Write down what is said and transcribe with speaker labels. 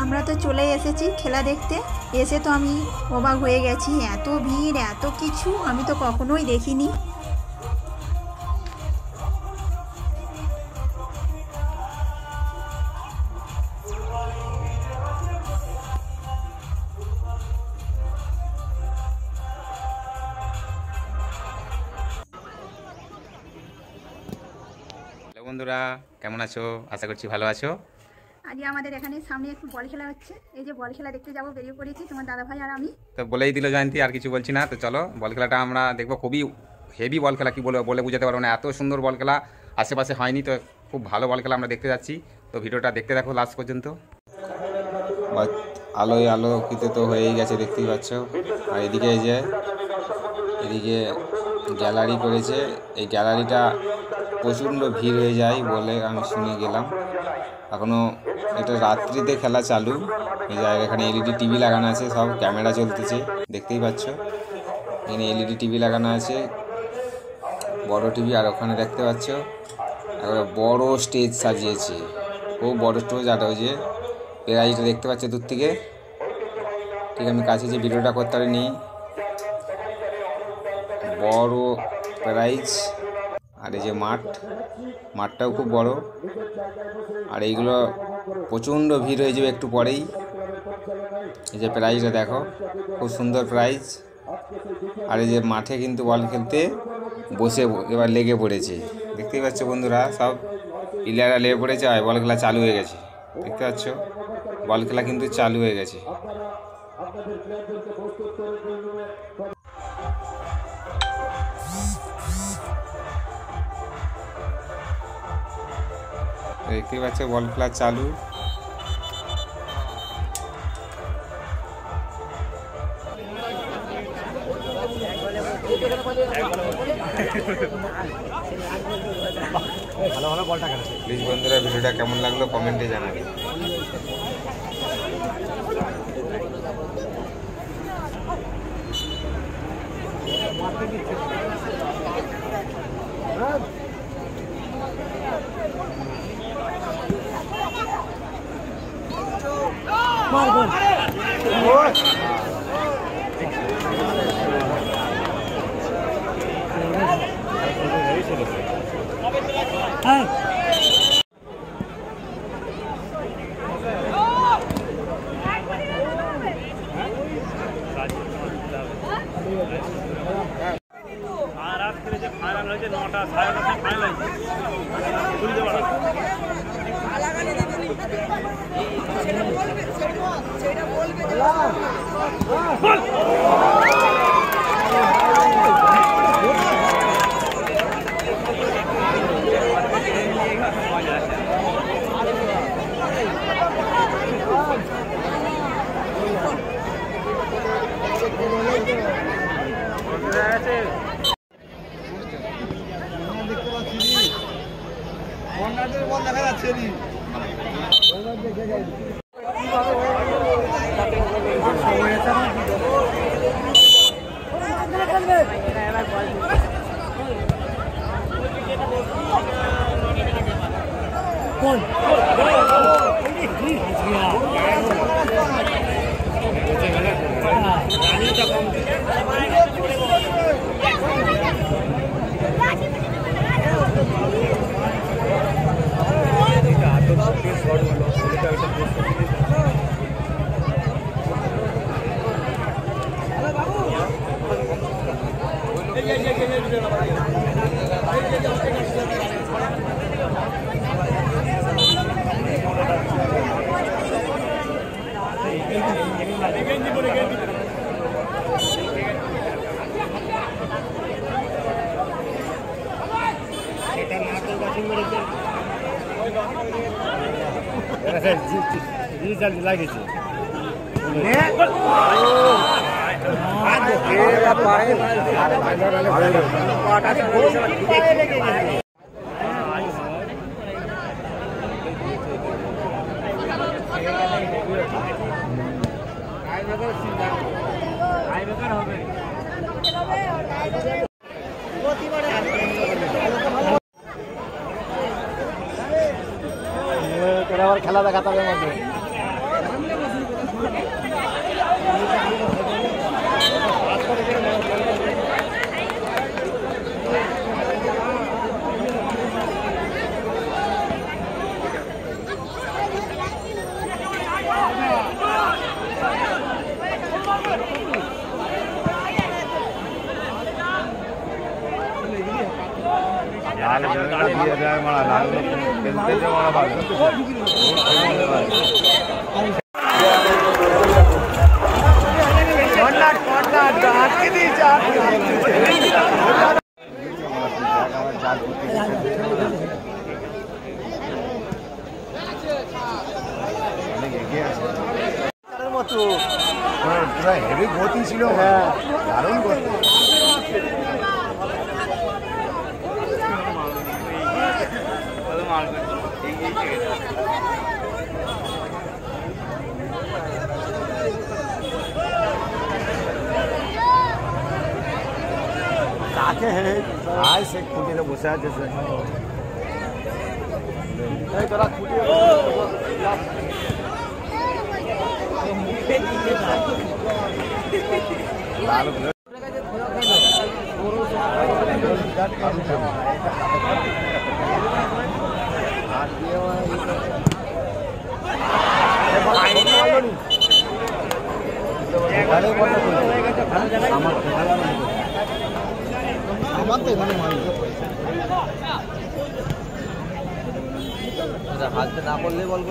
Speaker 1: আমরা তো চলে এসেছি খেলা দেখতে। এসে তো আমি অবাক হয়ে গেছি, এত ভিড়, এত কিছু আমি তো কখনোই দেখিনি।
Speaker 2: বন্ধুরা কেমন আছো? আশা করছি ভালো আছো।
Speaker 1: আজকে আমাদের এখানে সামনে একটু বল খেলা হচ্ছে। এই যে বল খেলা দেখতে যাবো, বেরিয়ে পড়েছি তোমার দাদা ভাই আর আমি।
Speaker 2: তো বলেই দিল জয়ন্তী, আর কিছু বলছি না। তো চলো বল খেলাটা আমরা দেখবো। খুবই হেভি বল খেলা, কি বলে বুঝাতে পারবো না, এত সুন্দর বল খেলা আশেপাশে হয়নি। তো খুব ভালো বল খেলা আমরা দেখতে যাচ্ছি। তো ভিডিওটা দেখতে দেখো লাস্ট পর্যন্ত। আলোয় আলোকিত তো হয়েই গেছে, দেখতেই পাচ্ছ। আর এদিকে এদিকে গ্যালারি করেছে। এই গ্যালারিটা প্রচণ্ড ভিড় হয়ে যায় বলে আমি শুনে গেলাম। এখনও এটা রাত্রিতে খেলা চালু। এই জায়গায় এখানে এলইডি টিভি লাগানো আছে, সব ক্যামেরা চলতেছে, দেখতেই পাচ্ছ। এখানে এলইডি টিভি লাগানো আছে, বড় টিভি। আর ওখানে দেখতে পাচ্ছ একটা বড় স্টেজ সাজিয়েছে, খুব বড় স্টেজ। আর ওই যে প্রাইজটা দেখতে পাচ্ছ দূর থেকে, ঠিক আমি কাছে যে ভিডিওটা করতে পারিনি। বড় প্রাইজ। আর এই যে মাঠটাও খুব বড়। আর এইগুলো প্রচণ্ড ভিড় হয়ে যাবে একটু পরেই। এই যে প্রাইজটা দেখো, খুব সুন্দর প্রাইজ। আর এই যে মাঠে কিন্তু বল খেলতে বসে এবার লেগে পড়েছে, দেখতেই পাচ্ছ বন্ধুরা। সব প্লেয়াররা লেগে পড়েছে আর বল খেলা চালু হয়ে গেছে, দেখতে পাচ্ছ। বল খেলা কিন্তু চালু হয়ে গেছে। দেখতেই পাচ্ছ বল খেলা চালু। প্লিজ বন্ধুরা ভিডিওটা কেমন লাগলো কমেন্টে জানাবে।
Speaker 3: আর আজকে যে ফাইনাল হয়েছে 9টা 9:30 ফাইনাল হয়েছে, বুঝতে পারো। দেখা যাচ্ছে লাগিয়েছে। খেলা দেখাতে হবে।
Speaker 4: হেভি গতি ছিল, দারুণ গতি। কাকে আয় সে খুঁটিতে বসে আছে, তোরা খুঁটিয়ে আমার তো এখানে হাতে না পড়লে বল